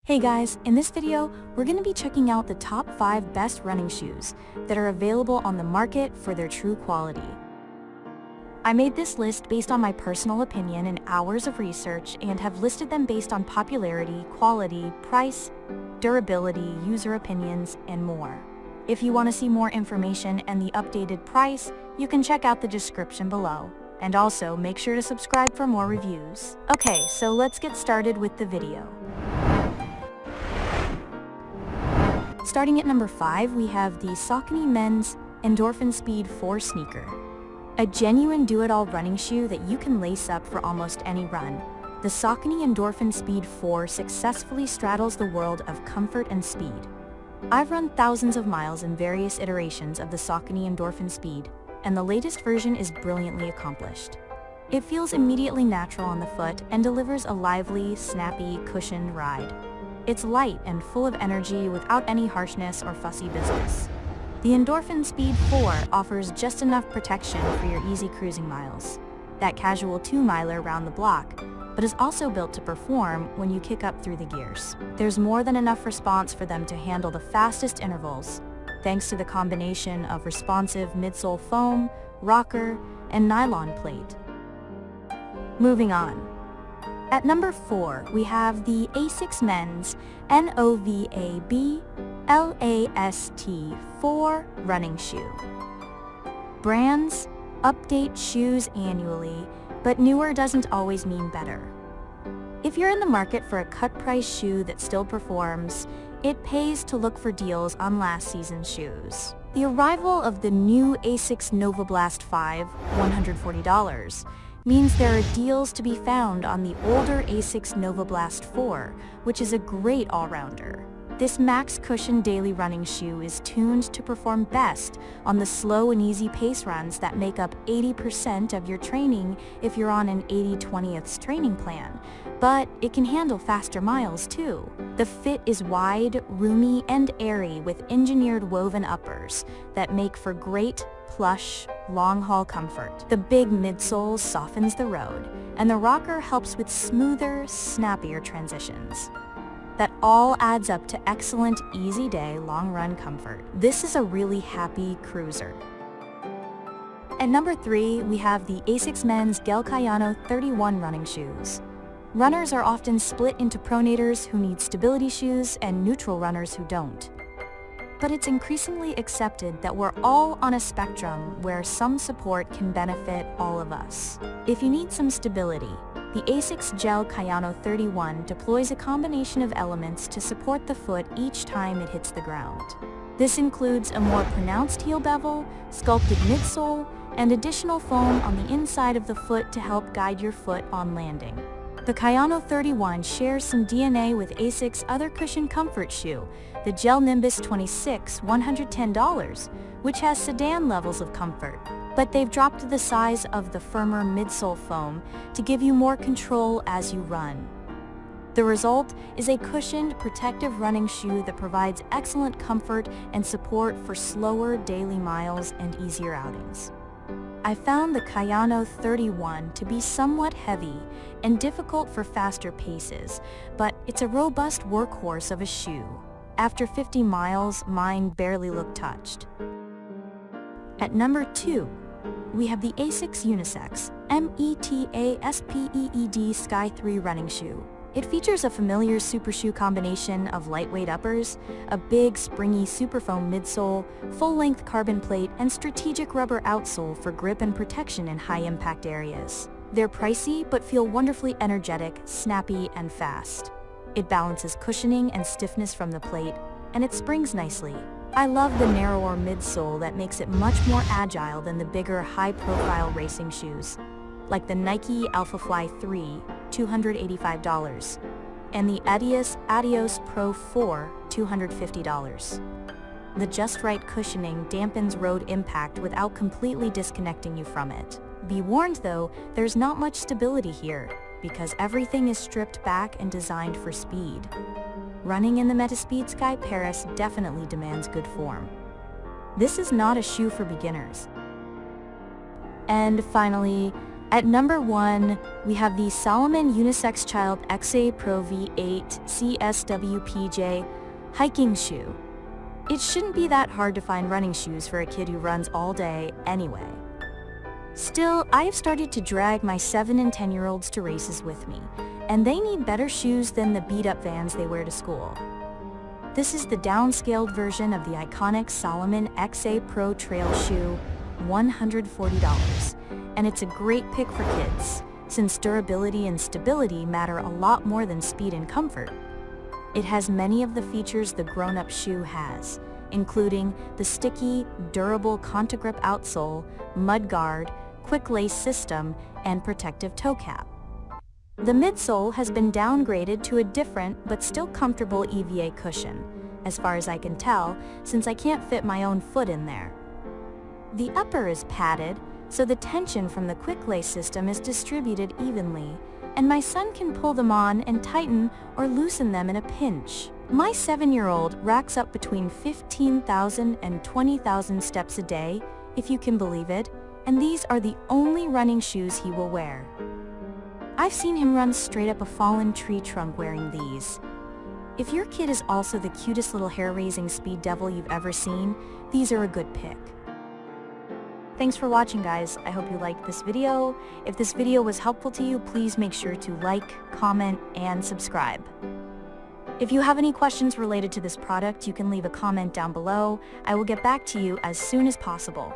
Hey guys, in this video, we're going to be checking out the top 5 best running shoes that are available on the market for their true quality. I made this list based on my personal opinion and hours of research and have listed them based on popularity, quality, price, durability, user opinions, and more. If you want to see more information and the updated price, you can check out the description below. And also, make sure to subscribe for more reviews. Okay, so let's get started with the video. Starting at number 5, we have the Saucony Men's Endorphin Speed 4 sneaker. A genuine do-it-all running shoe that you can lace up for almost any run. The Saucony Endorphin Speed 4 successfully straddles the world of comfort and speed. I've run thousands of miles in various iterations of the Saucony Endorphin Speed, and the latest version is brilliantly accomplished. It feels immediately natural on the foot and delivers a lively, snappy, cushioned ride. It's light and full of energy without any harshness or fussy business. The Endorphin Speed 4 offers just enough protection for your easy cruising miles, that casual 2-miler round the block, but is also built to perform when you kick up through the gears. There's more than enough response for them to handle the fastest intervals, thanks to the combination of responsive midsole foam, rocker, and nylon plate. Moving on. At number 4, we have the Asics Men's Novablast 4 running shoe. Brands update shoes annually, but newer doesn't always mean better. If you're in the market for a cut-price shoe that still performs, it pays to look for deals on last season's shoes. The arrival of the new Asics Novablast 5, $140, means there are deals to be found on the older Asics Novablast 4, which is a great all-rounder. This max cushion daily running shoe is tuned to perform best on the slow and easy pace runs that make up 80% of your training if you're on an 80/20ths training plan, but it can handle faster miles too. The fit is wide, roomy, and airy with engineered woven uppers that make for great, plush, long-haul comfort. The big midsole softens the road, and the rocker helps with smoother, snappier transitions. That all adds up to excellent, easy-day, long-run comfort. This is a really happy cruiser. At number 3, we have the Asics Men's Gel-Kayano 31 running shoes. Runners are often split into pronators who need stability shoes and neutral runners who don't. But it's increasingly accepted that we're all on a spectrum where some support can benefit all of us. If you need some stability, the Asics Gel-Kayano 31 deploys a combination of elements to support the foot each time it hits the ground. This includes a more pronounced heel bevel, sculpted midsole, and additional foam on the inside of the foot to help guide your foot on landing. The Kayano 31 shares some DNA with Asics' other cushion comfort shoe, the Gel Nimbus 26, $110, which has sedan levels of comfort, but they've dropped the size of the firmer midsole foam to give you more control as you run. The result is a cushioned, protective running shoe that provides excellent comfort and support for slower daily miles and easier outings. I found the Kayano 31 to be somewhat heavy and difficult for faster paces, but it's a robust workhorse of a shoe. After 50 miles, mine barely looked touched. At number 2, we have the Asics Metaspeed Sky 3 running shoe. It features a familiar super shoe combination of lightweight uppers, a big, springy superfoam midsole, full-length carbon plate, and strategic rubber outsole for grip and protection in high-impact areas. They're pricey, but feel wonderfully energetic, snappy, and fast. It balances cushioning and stiffness from the plate, and it springs nicely. I love the narrower midsole that makes it much more agile than the bigger, high-profile racing shoes, like the Nike Alphafly 3, $285, and the Adios Pro 4, $250. The just right cushioning dampens road impact without completely disconnecting you from it. Be warned though, there's not much stability here, because everything is stripped back and designed for speed. Running in the Metaspeed Sky Paris definitely demands good form. This is not a shoe for beginners. And finally, At number 1, we have the Salomon Unisex-Child XA Pro V8 CSWPJ hiking shoe. It shouldn't be that hard to find running shoes for a kid who runs all day anyway. Still, I have started to drag my 7 and 10-year-olds to races with me, and they need better shoes than the beat-up Vans they wear to school. This is the downscaled version of the iconic Salomon XA Pro Trail shoe, $140. And it's a great pick for kids, since durability and stability matter a lot more than speed and comfort. It has many of the features the grown-up shoe has, including the sticky, durable Contagrip outsole, mudguard, quick lace system, and protective toe cap. The midsole has been downgraded to a different but still comfortable EVA cushion, as far as I can tell, since I can't fit my own foot in there. The upper is padded, so the tension from the quick lace system is distributed evenly, and my son can pull them on and tighten or loosen them in a pinch. My 7-year-old racks up between 15,000 and 20,000 steps a day, if you can believe it, and these are the only running shoes he will wear. I've seen him run straight up a fallen tree trunk wearing these. If your kid is also the cutest little hair-raising speed devil you've ever seen, these are a good pick. Thanks for watching, guys. I hope you liked this video. If this video was helpful to you, please make sure to like, comment, and subscribe. If you have any questions related to this product, you can leave a comment down below. I will get back to you as soon as possible.